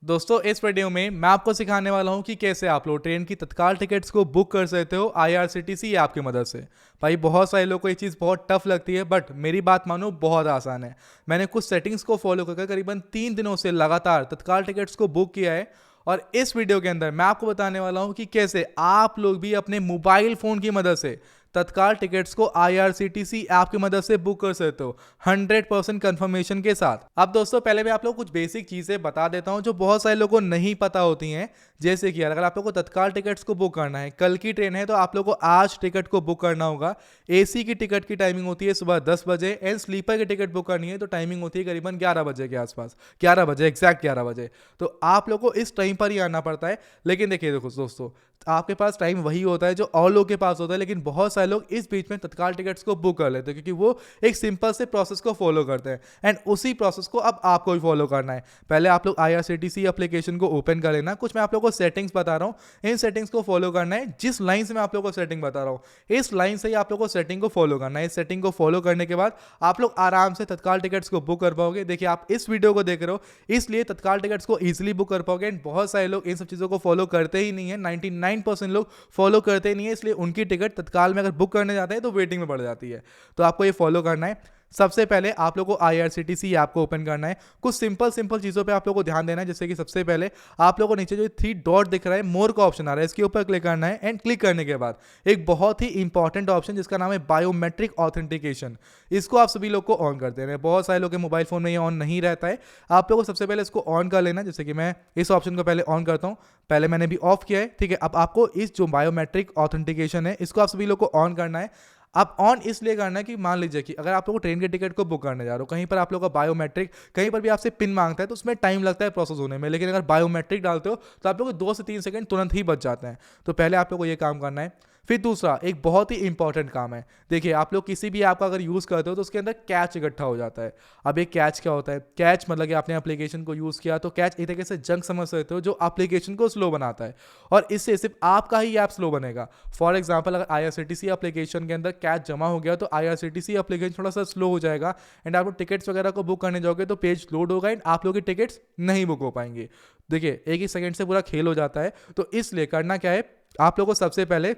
दोस्तों इस वीडियो में मैं आपको सिखाने वाला हूं कि कैसे आप लोग ट्रेन की तत्काल टिकट्स को बुक कर सकते हो आईआरसीटीसी ऐप की मदद से। भाई बहुत सारे लोगों को ये चीज़ बहुत टफ लगती है, बट मेरी बात मानो बहुत आसान है। मैंने कुछ सेटिंग्स को फॉलो करके करीबन 3 दिनों से लगातार तत्काल टिकट्स को बुक किया है। और इस वीडियो के अंदर मैं आपको बताने वाला हूं कि कैसे आप लोग भी अपने मोबाइल फोन की मदद से तत्काल टिकट्स को आईआरसीटीसी ऐप की मदद से बुक कर सकते हो 100% कंफर्मेशन के साथ। अब दोस्तों पहले मैं आप लोगों को कुछ बेसिक चीजें बता देता हूं जो बहुत सारे लोगों को नहीं पता होती हैं। जैसे कि अगर आप लोगों को तत्काल टिकट्स को बुक करना है, कल की ट्रेन है तो आप लोगों को आज टिकट को बुक करना होगा। एसी की टिकट की टाइमिंग होती है सुबह 10 बजे एंड स्लीपर की टिकट बुक करनी है तो टाइमिंग होती है करीबन 11 बजे के आसपास, 11 बजे, एग्जैक्ट 11 बजे। तो आप लोगों को इस टाइम पर ही आना पड़ता है। लेकिन देखिए देखो दोस्तों, आपके पास टाइम वही होता है जो और लोगों के पास होता है, लेकिन बहुत सारे लोग इस बीच में तत्काल टिकट्स को बुक कर लेते हैं क्योंकि वो एक सिंपल से प्रोसेस को फॉलो करते हैं। एंड उसी प्रोसेस को अब आपको भी फॉलो करना है। पहले आप लोग आईआरसीटीसी एप्लीकेशन को ओपन कर लेना। कुछ मैं आप लोगों को सेटिंग्स बता रहा हूं, इन सेटिंग्स को फॉलो करना है। जिस लाइन से मैं आप लोगों को सेटिंग बता रहा हूं इस लाइन से ही आप लोगों को सेटिंग को फॉलो करना है। इस सेटिंग को फॉलो करने के बाद आप लोग आराम से तत्काल टिकट्स को बुक कर पाओगे। देखिए आप इस वीडियो को देख रहे हो इसलिए तत्काल टिकट्स को इजीली बुक कर पाओगे। एंड बहुत सारे लोग इन सब चीज़ों को फॉलो करते ही नहीं है, 99% लोग फॉलो करते नहीं है, इसलिए उनकी टिकट तत्काल में अगर बुक करने जाते हैं तो वेटिंग में पड़ जाती है। तो आपको ये फॉलो करना है। सबसे पहले आप लोगों को आईआरसीटीसी ऐप को ओपन करना है। कुछ सिंपल सिंपल चीज़ों पे आप लोगों को ध्यान देना है। जैसे कि सबसे पहले आप लोगों को नीचे जो 3 डॉट दिख रहा है, मोर का ऑप्शन आ रहा है, इसके ऊपर क्लिक करना है। एंड क्लिक करने के बाद एक बहुत ही इंपॉर्टेंट ऑप्शन जिसका नाम है बायोमेट्रिक ऑथेंटिकेशन, इसको आप सभी लोग को ऑन कर देना है। बहुत सारे लोग के मोबाइल फोन में ये ऑन नहीं रहता है। आप लोगों को सबसे पहले इसको ऑन कर लेना। जैसे कि मैं इस ऑप्शन को पहले ऑन करता हूँ, पहले मैंने भी ऑफ किया है, ठीक है। अब आपको इस जो बायोमेट्रिक ऑथेंटिकेशन है इसको आप सभी लोग को ऑन करना है। आप ऑन इसलिए करना है कि मान लीजिए कि अगर आप लोग ट्रेन के टिकट को बुक करने जा रहे हो, कहीं पर आप लोग का बायोमेट्रिक, कहीं पर भी आपसे पिन मांगता है तो उसमें टाइम लगता है प्रोसेस होने में। लेकिन अगर बायोमेट्रिक डालते हो तो आप लोग को 2 से 3 सेकंड तुरंत ही बच जाते हैं। तो पहले आप लोग को ये काम करना है। फिर दूसरा एक बहुत ही इंपॉर्टेंट काम है। देखिए आप लोग किसी भी ऐप का अगर यूज़ करते हो तो उसके अंदर कैच इकट्ठा हो जाता है। अब एक कैच क्या होता है? कैच मतलब कि आपने एप्लीकेशन को यूज़ किया तो कैच एक तरीके से जंक समझ सकते हो जो एप्लीकेशन को स्लो बनाता है, और इससे सिर्फ आपका ही ऐप स्लो बनेगा। फॉर एग्जाम्पल अगर आईआरसीटीसी एप्लीकेशन के अंदर कैच जमा हो गया तो आईआरसीटीसी एप्लीकेशन थोड़ा सा स्लो हो जाएगा। एंड आप लोग टिकट्स वगैरह को बुक करने जाओगे तो पेज लोड होगा एंड आप लोग की टिकट्स नहीं बुक हो पाएंगे। देखिए एक ही सेकंड से पूरा खेल हो जाता है। तो इसलिए करना क्या है, आप लोगों को सबसे पहले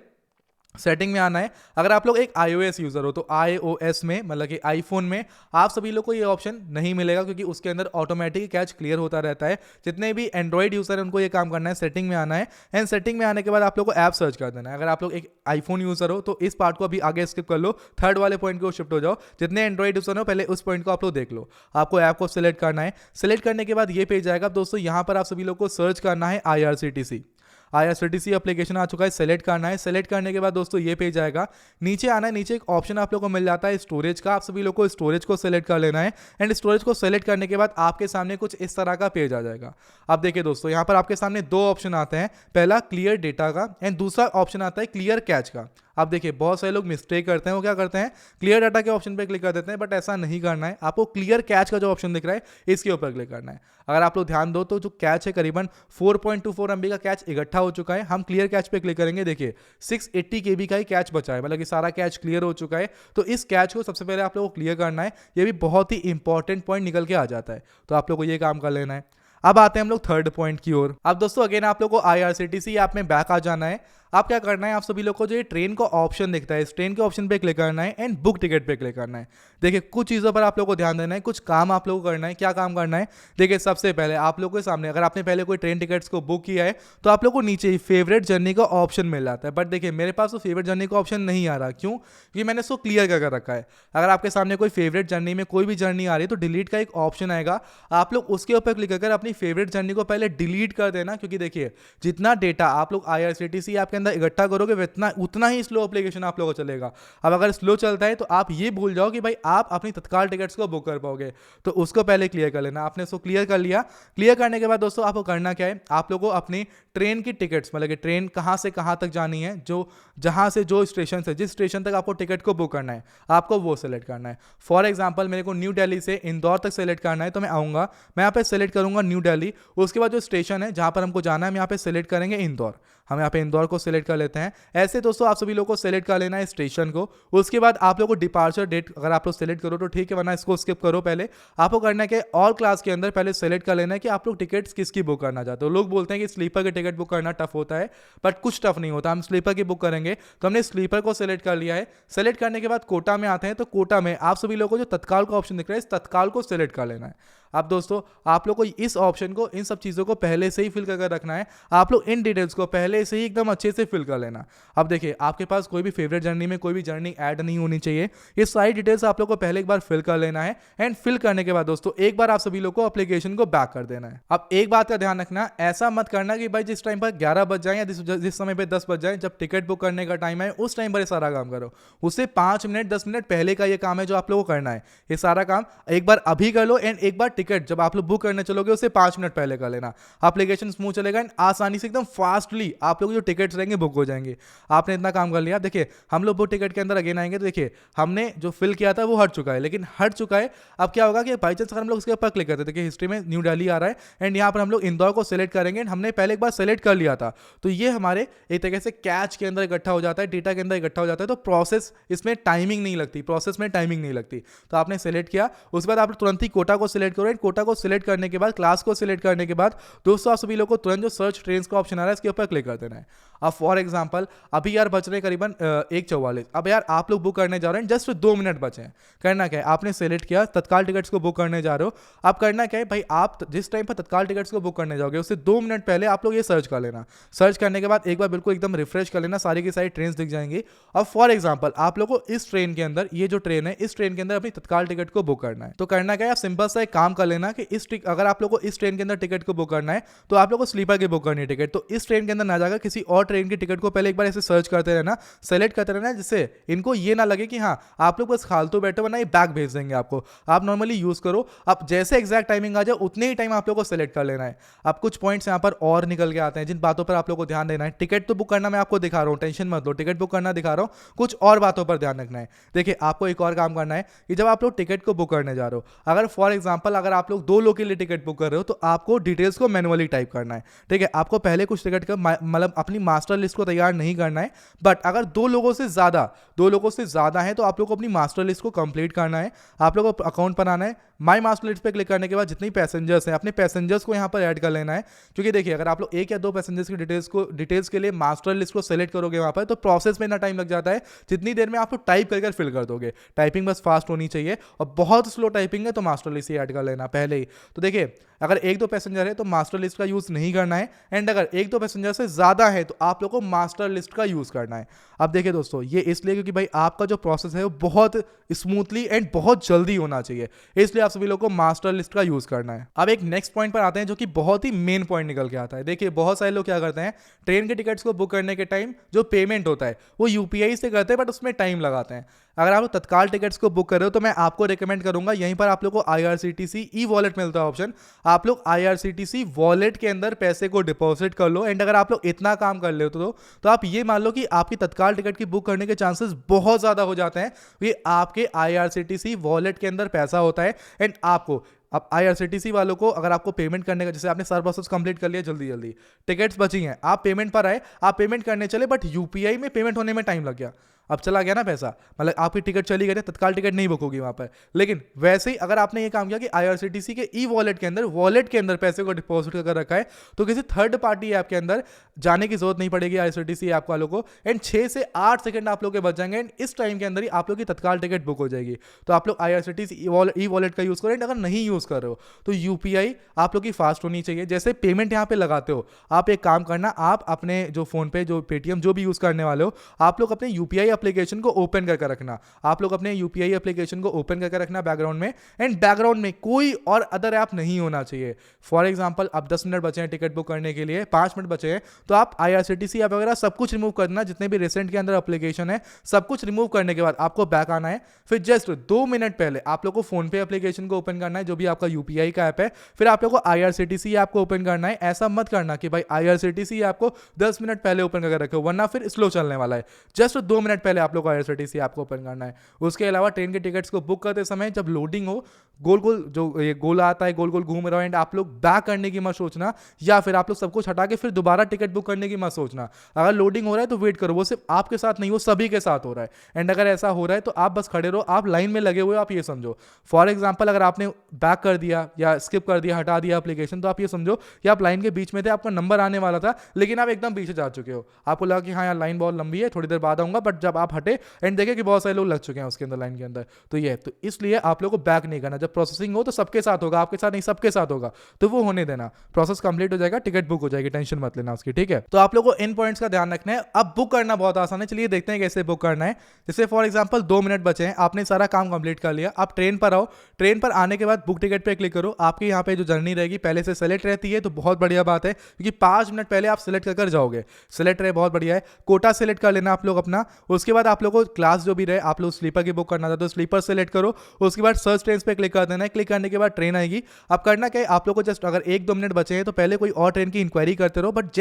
सेटिंग में आना है। अगर आप लोग एक iOS यूज़र हो तो iOS में मतलब कि आईफोन में आप सभी लोग को ये ऑप्शन नहीं मिलेगा क्योंकि उसके अंदर ऑटोमेटिक कैच क्लियर होता रहता है। जितने भी एंड्रॉइड यूज़र हैं उनको ये काम करना है, सेटिंग में आना है। एंड सेटिंग में आने के बाद आप लोग को ऐप सर्च कर देना है। अगर आप लोग एक आईफोन यूज़र हो तो इस पार्ट को अभी आगे स्किप कर लो, थर्ड वाले पॉइंट को शिफ्ट हो जाओ। जितने एंड्रॉइड यूज़र हो पहले उस पॉइंट को आप लोग देख लो। आपको ऐप को सिलेक्ट करना है। सिलेक्ट करने के बाद ये पेज आएगा। दोस्तों यहाँ पर आप सभी लोग को सर्च करना है आईआरसीटीसी एप्लीकेशन आ चुका है, सेलेक्ट करना है। सेलेक्ट करने के बाद दोस्तों ये पेज आएगा। नीचे आना है, नीचे एक ऑप्शन आप लोग को मिल जाता है स्टोरेज का। आप सभी लोग को स्टोरेज को सेलेक्ट कर लेना है। एंड स्टोरेज को सेलेक्ट करने के बाद आपके सामने कुछ इस तरह का पेज आ जाएगा। अब देखिए दोस्तों यहाँ पर आपके सामने 2 ऑप्शन आते हैं, पहला क्लियर डेटा का एंड दूसरा ऑप्शन आता है क्लियर कैच का। अब देखिए बहुत सारे लोग मिस्टेक करते हैं, वो क्या करते हैं क्लियर डाटा के ऑप्शन पे क्लिक कर देते हैं, बट ऐसा नहीं करना है। आपको क्लियर कैच का जो ऑप्शन दिख रहा है इसके ऊपर क्लिक करना है। अगर आप लोग ध्यान दो तो जो कैच है करीबन 4.24 MB का कैच इकट्ठा हो चुका है। हम क्लियर कैच पे क्लिक करेंगे, देखिए 680 KB का ही कैच बचा है, मतलब कि सारा कैच क्लियर हो चुका है। तो इस कैच को सबसे पहले आप लोग को क्लियर करना है। ये भी बहुत ही इंपॉर्टेंट पॉइंट निकल के आ जाता है, तो आप लोग को ये काम कर लेना है। अब आते हैं हम लोग थर्ड पॉइंट की ओर। अब दोस्तों अगेन आप लोग को आईआरसीटीसी ऐप में बैक आ जाना है। आप क्या करना है, आप सभी लोग को जो ये ट्रेन का ऑप्शन दिखता है इस ट्रेन के ऑप्शन पे क्लिक करना है एंड बुक टिकट पे क्लिक करना है। देखिए कुछ चीज़ों पर आप लोग को ध्यान देना है, कुछ काम आप लोग को करना है। क्या काम करना है? देखिए सबसे पहले आप लोग के सामने अगर आपने पहले कोई ट्रेन टिकट्स को बुक किया है तो आप लोग को नीचे ही फेवरेट जर्नी का ऑप्शन मिल जाता है। बट देखिए मेरे पास तो फेवरेट जर्नी का ऑप्शन नहीं आ रहा, क्यों? क्योंकि मैंने इसको क्लियर कर रखा है। अगर आपके सामने कोई फेवरेट जर्नी में कोई भी जर्नी आ रही है तो डिलीट का एक ऑप्शन आएगा, आप लोग उसके ऊपर क्लिक कर अपनी फेवरेट जर्नी को पहले डिलीट कर देना। क्योंकि देखिए जितना डेटा आप लोग आईआरसीटीसी ऐप के अंदर इकट्ठा करोगे उतना ही स्लो एप्लीकेशन आप लोगों को चलेगा। अब अगर स्लो चलता है तो आप ये भूल जाओ कि भाई आप अपनी तत्काल टिकट्स को बुक कर पाओगे, तो उसको पहले क्लियर कर लेना। आपने उसको क्लियर कर लिया। क्लियर करने के बाद दोस्तों आपको करना क्या है, आप लोगों को अपनी ट्रेन की टिकट्स मतलब कि ट्रेन कहां से कहां तक जानी है, जो जहाँ से जो स्टेशन से जिस स्टेशन तक आपको टिकट को बुक करना है आपको वो सेलेक्ट करना है। फॉर एग्जाम्पल मेरे को न्यू दिल्ली से इंदौर तक सेलेक्ट करना है, तो मैं आऊँगा, मैं यहाँ पे सेलेक्ट करूँगा न्यू दिल्ली। उसके बाद जो स्टेशन है जहाँ पर हमको जाना है हम यहाँ पे सेलेक्ट करेंगे इंदौर। हम यहाँ पे इंदौर को सिलेक्ट कर लेते हैं। ऐसे दोस्तों आप सभी लोगों को सिलेक्ट कर लेना है स्टेशन को। उसके बाद आप लोगों को डिपार्चर डेट अगर आप लोग सेलेक्ट करो तो ठीक है, वरना इसको स्किप करो। पहले आपको करना है कि ऑल क्लास के अंदर पहले सेलेक्ट कर लेना है कि आप लोग टिकट्स किसकी बुक करना चाहते हो। लोग बोलते हैं कि स्लीपर की टिकट बुक करना टफ होता है, बट कुछ टफ नहीं होता। हम स्लीपर की बुक करेंगे, तो हमने स्लीपर को सेलेक्ट कर लिया है। सेलेक्ट करने के बाद कोटा में आते हैं, तो कोटा में आप सभी लोगों को जो तत्काल का ऑप्शन दिख रहा है इस तत्काल को सेलेक्ट कर लेना है। अब दोस्तों आप लोग को इस ऑप्शन को, इन सब चीज़ों को पहले से ही फिल करके रखना है। आप लोग इन डिटेल्स को पहले से ही एकदम अच्छे से फिल कर लेना। अब देखिए आपके पास कोई भी फेवरेट जर्नी में कोई भी जर्नी ऐड नहीं होनी चाहिए। ये सारी डिटेल्स आप लोग को पहले एक बार फिल कर लेना है। एंड फिल करने के बाद दोस्तों एक बार आप सभी लोग को एप्लीकेशन को बैक कर देना है। अब एक बात का ध्यान रखना, ऐसा मत करना कि भाई जिस टाइम पर 11 बज जाए या जिस समय पर 10 बज जाए, जब टिकट बुक करने का टाइम है उस टाइम पर ये सारा काम करो। उससे 5 मिनट 10 मिनट पहले का ये काम है जो आप लोगों को करना है। ये सारा काम एक बार अभी कर लो, एंड एक बार टिकट जब आप लोग बुक करने चलोगे उससे 5 मिनट पहले कर लेना। एप्लीकेशन स्मूथ चलेगा एंड आसानी से एकदम फास्टली आप लोग जो टिकट्स रहेंगे बुक हो जाएंगे। आपने इतना काम कर लिया। देखिए हम लोग वो टिकट के अंदर अगेन आएंगे, तो देखिए हमने जो फिल किया था वो हट चुका है, लेकिन हट चुका है। अब क्या होगा कि बाई चांस अगर हम लोग उसके ऊपर क्लिक करते, देखिए हिस्ट्री में न्यू दिल्ली आ रहा है एंड यहाँ पर हम लोग इंदौर को सिलेक्ट करेंगे। हमने पहले एक बार सेलेक्ट कर लिया था, तो ये हमारे एक तरीके से कैच के अंदर इकट्ठा हो जाता है, डेटा के अंदर इकट्ठा हो जाता है। तो प्रोसेस इसमें टाइमिंग नहीं लगती, प्रोसेस में टाइमिंग नहीं लगती। तो आपने सेलेक्ट किया, उसके बाद आप तुरंत ही कोटा को सिलेक्ट करो। कोटा को सिलेक्ट करने के बाद, क्लास को सिलेक्ट करने के बाद दोस्तों आप सभी लोग को तुरंत जो सर्च ट्रेन्स का ऑप्शन आ रहा है इसके ऊपर क्लिक कर देना है। अब फॉर एग्जांपल अभी यार बच रहे करीबन 1:44। अब यार आप लोग बुक करने जा रहे हैं, जस्ट 2 मिनट बचे हैं। करना क्या है, आपने सेलेक्ट किया, तत्काल टिकट्स को बुक करने जा रहे हो। अब करना क्या है भाई, आप जिस टाइम पर तत्काल टिकट्स को बुक करने जाओगे उससे 2 मिनट पहले आप लोग ये सर्च कर लेना। सर्च करने के बाद एक बार बिल्कुल एकदम रिफ्रेश कर लेना, सारी की सारी ट्रेन दिख जाएंगी। अब फॉर एग्जाम्पल आप लोग को इस ट्रेन के अंदर, ये जो ट्रेन है इस ट्रेन के अंदर अपनी तत्काल टिकट को बुक करना है। तो करना क्या है, आप सिंपल सा एक काम कर लेना कि अगर आप लोग को इस ट्रेन के अंदर टिकट को बुक करना है तो आप लोग को स्लीपर की बुक करनी है टिकट। तो इस ट्रेन के अंदर ना जाकर किसी और ट्रेन की टिकट को पहले एक बार ऐसे सर्च करते रहना, सेलेक्ट करते रहना, जिससे इनको ये ना लगे कि हाँ आप लोग बस फालतू बैठे, वरना ये बैक भेज देंगे आपको। आप नॉर्मली यूज करो। अब जैसे एग्जैक्ट टाइमिंग आ जाए उतने ही टाइम आप लोग को सेलेक्ट कर लेना है। अब कुछ पॉइंट्स यहाँ पर और निकल के आते हैं जिन बातों पर आप लोग को ध्यान देना है। टिकट तो बुक करना मैं आपको दिखा रहा हूँ, टेंशन मत लो, टिकट बुक करना दिखा रहा हूँ, कुछ और बातों पर ध्यान रखना है। देखिए आपको एक और काम करना है कि जब आप लोग टिकट को बुक करने जा रहे हो, अगर फॉर एग्जाम्पल अगर आप लोग 2 लोग के लिए टिकट बुक कर रहे हो तो आपको डिटेल्स को मैनुअली टाइप करना है। ठीक है, आपको पहले कुछ टिकट का मतलब अपनी मास्टर लिस्ट को तैयार नहीं करना है, बट अगर 2 लोगों से ज्यादा है तो आप लोग को अपनी मास्टर लिस्ट को कंप्लीट करना है। आप लोग को अकाउंट बनाना है। माई मास्टर लिस्ट पे क्लिक करने के बाद जितनी पैसेंजर्स हैं अपने पैसेंजर्स को यहाँ पर ऐड कर लेना है। क्योंकि देखिए अगर आप लोग 1 या 2 पैसेंजर्स की डिटेल्स के लिए मास्टर लिस्ट को सेलेक्ट करोगे वहाँ पर, तो प्रोसेस में इतना टाइम लग जाता है जितनी देर में आप लोग टाइप कर फिल कर दोगे। टाइपिंग बस फास्ट होनी चाहिए, और बहुत स्लो टाइपिंग है तो मास्टर लिस्ट ही ऐड कर लेना पहले ही। तो देखिए अगर 1-2 पैसेंजर है तो मास्टर लिस्ट का यूज नहीं करना है, एंड अगर 1-2 पैसेंजर से ज्यादा है तो आप लोग को मास्टर लिस्ट का यूज करना है। अब देखिए दोस्तों ये इसलिए क्योंकि भाई आपका जो प्रोसेस है वो बहुत स्मूथली एंड बहुत जल्दी होना चाहिए, इसलिए आप सभी लोग को मास्टर लिस्ट का यूज करना है। अब एक नेक्स्ट पॉइंट पर आते हैं जो कि बहुत ही मेन पॉइंट निकल के आता है। देखिए बहुत सारे लोग क्या करते हैं, ट्रेन के टिकट्स को बुक करने के टाइम जो पेमेंट होता है वो यूपीआई से करते हैं, बट उसमें टाइम लगाते हैं। अगर आप तत्काल टिकट्स को बुक कर रहे हो तो मैं आपको रिकमेंड करूंगा, यहीं पर आप लोग को IRCTC ई वॉलेट मिलता है ऑप्शन। आप लोग IRCTC वॉलेट के अंदर पैसे को डिपॉजिट कर लो, एंड अगर आप लोग इतना काम कर लेते हो तो आप ये मान लो कि आपकी तत्काल टिकट की बुक करने के चांसेस बहुत ज्यादा हो जाते हैं, क्योंकि आपके IRCTC वॉलेट के अंदर पैसा होता है। एंड आपको अब IRCTC वालों को अगर आपको पेमेंट करने का, जैसे आपने सारा प्रोसेस कंप्लीट कर लिया, जल्दी जल्दी टिकट्स बची हैं, आप पेमेंट पर आए, आप पेमेंट करने चले, बट यूपीआई में पेमेंट होने में टाइम लग गया, अब चला गया ना पैसा, मतलब आपकी टिकट चली गई, तत्काल टिकट नहीं बुक होगी वहां पर। लेकिन वैसे ही अगर आपने ये काम किया कि IRCTC के ई वॉलेट के अंदर पैसे को डिपॉजिट कर रखा है, तो किसी थर्ड पार्टी ऐप के अंदर जाने की जरूरत नहीं पड़ेगी IRCTC ऐप वालों को, एंड 6 से 8 सेकंड आप लोग के बच जाएंगे, एंड इस टाइम के अंदर ही आप लोग की तत्काल टिकट बुक हो जाएगी। तो आप लोग IRCTC ई वॉलेट का यूज करें, एंड अगर नहीं यूज कर रहे हो तो यूपीआई आप लोग की फास्ट होनी चाहिए। जैसे पेमेंट यहाँ पे लगाते हो, आप एक काम करना, आप अपने जो फोन पे, जो पेटीएम, जो भी यूज करने वाले हो, आप लोग अपने यूपीआई एप्लीकेशन को ओपन करके रखना, आप लोग अपने यूपीआई एप्लीकेशन को ओपन करके रखना बैकग्राउंड में, एंड बैकग्राउंड में कोई और अदर ऐप नहीं होना चाहिए। फॉर एग्जांपल अब 10 मिनट बचे हैं टिकट बुक करने के लिए, 5 मिनट बचे हैं, तो आप आईआरसीटीसी ऐप वगैरह सब कुछ रिमूव करना, जितने भी रिसेंट के अंदर एप्लीकेशन है सब कुछ रिमूव करने के बाद आपको बैक आना है। फिर जस्ट 2 मिनट पहले आप लोग को फोन पे एप्लीकेशन को ओपन करना है, जो भी आपका यूपीआई का ऐप है, फिर आप लोग को आईआरसीटीसी ऐप को ओपन करना है। ऐसा मत करना कि भाई आईआरसीटीसी ऐप को 10 मिनट पहले ओपन करके रखो, वरना फिर स्लो चलने वाला है। जस्ट 2 मिनट पहले आप लोग को आईआरसीटीसी ऐप को ओपन करना है। उसके अलावा ट्रेन के टिकट्स को बुक करते समय जब लोडिंग हो, गोल गोल जो ये गोल आता है, गोल गोल घूम रहा है, एंड आप लोग बैक करने की मत सोचना, या फिर आप लोग सब कुछ हटा के फिर दोबारा टिकट बुक करने की मत सोचना। अगर लोडिंग हो रहा है तो वेट करो, वो सिर्फ आपके साथ नहीं, वो सभी के साथ हो रहा है। एंड अगर ऐसा हो रहा है तो आप बस खड़े रहो, आप लाइन में लगे हुए हो, आप ये समझो। फॉर एग्जाम्पल अगर आपने बैक कर दिया या स्किप कर दिया, हटा दिया एप्लीकेशन, तो आप ये समझो कि आप लाइन के बीच में थे, आपका नंबर आने वाला था, लेकिन आप एकदम पीछे जा चुके हो। आपको लगा कि हाँ यार लाइन बहुत लंबी है, थोड़ी देर बाद आऊंगा, बट जब आप हटे एंड देखे कि बहुत सारे लोग लग चुके हैं उसके अंदर, लाइन के अंदर, तो ये तो इसलिए आप लोग को बैक नहीं करना। जब प्रोसेसिंग हो तो सबके साथ होगा, आपके साथ नहीं, सबके साथ होगा, तो वो होने देना। प्रोसेस कंप्लीट हो जाएगा, टिकट बुक हो जाएगी, टेंशन मत लेना उसकी, ठीक है। तो आप लोग को इन पॉइंट्स का ध्यान रखना है। अब बुक करना बहुत आसान है, चलिए देखते हैं कैसे बुक करना है। जैसे फॉर एग्जांपल 2 मिनट बचे हैं, आपने सारा काम कंप्लीट कर लिया, आप ट्रेन पर आओ, ट्रेन पर आने के बाद बुक टिकट पे क्लिक करो। आपके यहाँ पे जो जर्नी रहेगी पहले से सेलेक्ट रहती है, तो बहुत बढ़िया बात है, क्योंकि 5 मिनट पहले आप सिलेक्ट कर जाओगे। सिलेक्ट रहे, बहुत बढ़िया है। कोटा सिलेक्ट कर लेना आप लोग अपना। उसके बाद आप लोग को क्लास जो भी रहे, आप लोग स्लीपर की बुक करना था तो स्लीपर सेलेक्ट करो। उसके बाद सर्च ट्रेन पे क्लिक कर देना है। क्लिक करने के बाद ट्रेन आएगी। अब करना क्या है, आप लोग को जस्ट अगर 1-2 मिनट बचे हैं तो पहले कोई और ट्रेन की इंक्वायरी करते रहो, बट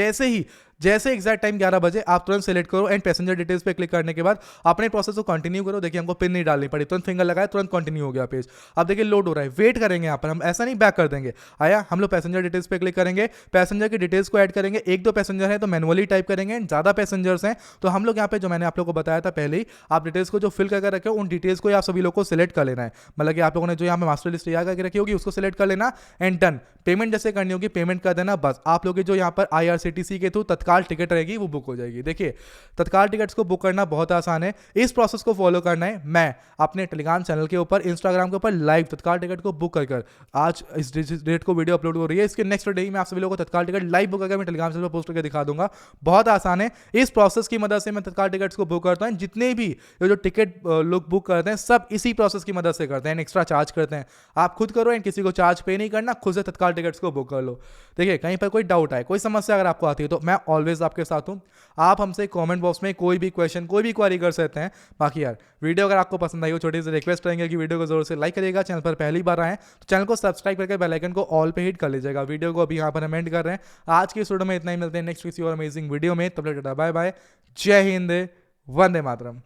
जैसे एग्जैक्ट टाइम 11 बजे आप तुरंत सेलेक्ट करो, एंड पैसेंजर डिटेल्स पे क्लिक करने के बाद अपने प्रोसेस को कंटिन्यू करो। देखिए हमको पिन नहीं डालनी पड़ी, तुरंत फिंगर लगाया, तुरंत कंटिन्यू हो गया पेज। अब देखिए लोड हो रहा है, वेट करेंगे यहाँ पर, हम ऐसा नहीं बैक कर देंगे। आया, हम लोग पैसेंजर डिटेल्स पे क्लिक करेंगे, पैसेंजर की डिटेल्स को ऐड करेंगे। 1-2 पैसेंजर है तो मैनुअली टाइप करेंगे, ज़्यादा पैसेंजर्स हैं तो हम लोग यहाँ पे जो मैंने आप लोग को बताया था पहले ही, आप डिटेल्स को जो फिल करके रखे हो उन डिटेल्स को आप सभी लोग को सिलेक्ट कर लेना है। मतलब कि आप लोगों ने जो यहाँ पे मास्टर लिस्ट तैयार करके रखी होगी उसको सिलेक्ट कर लेना, एंड डन। पेमेंट जैसे करनी होगी पेमेंट कर देना, बस आप लोग जो यहाँ पर आईआरसीटीसी के थ्रू तत्काल टिकट रहेगी वो बुक हो जाएगी। देखिए तत्काल टिकट्स को बुक करना बहुत आसान है, इस प्रोसेस को फॉलो करना है। मैं अपने टेलीग्राम चैनल के ऊपर, इंस्टाग्राम के ऊपर लाइव तत्काल टिकट को बुक कर आज इस डेट को वीडियो अपलोड हो रही है, इसके नेक्स्ट डे ही मैं आप सभी लोगों को तत्काल टिकट लाइव बुक करके मैं टेलीग्राम चैनल पर पोस्ट करके दिखा दूंगा। बहुत आसान है, इस प्रोसेस की मदद से मैं तत्काल टिकट्स को बुक करता हूं। जितने भी ये जो टिकट लोग बुक करते हैं सब इसी प्रोसेस की मदद से करते हैं, एक्स्ट्रा चार्ज करते हैं। आप खुद करो एंड किसी को चार्ज पे नहीं करना, खुद से तत्काल टिकट्स को बुक कर लो। देखिए कहीं पर कोई डाउट आए, कोई समस्या अगर आपको आती है तो मैं ऑलवेज आपके साथ हूं। आप हमसे कमेंट बॉक्स में कोई भी क्वेश्चन, कोई भी क्वेरी कर सकते हैं। बाकी यार वीडियो अगर आपको पसंद आई हो, छोटी सी रिक्वेस्ट रहेंगे कि वीडियो को जोर से लाइक करिएगा। चैनल पर पहली बार आए तो चैनल को सब्सक्राइब करके बेल आइकन को ऑल पे हिट कर लीजिएगा। वीडियो को अभी यहाँ पर कमेंट कर रहे हैं। आज की इस वीडियो में इतना ही, मिलते हैं नेक्स्ट किसी और अमेजिंग वीडियो में, तब तक बाय बाय, जय हिंद, वंदे मातरम।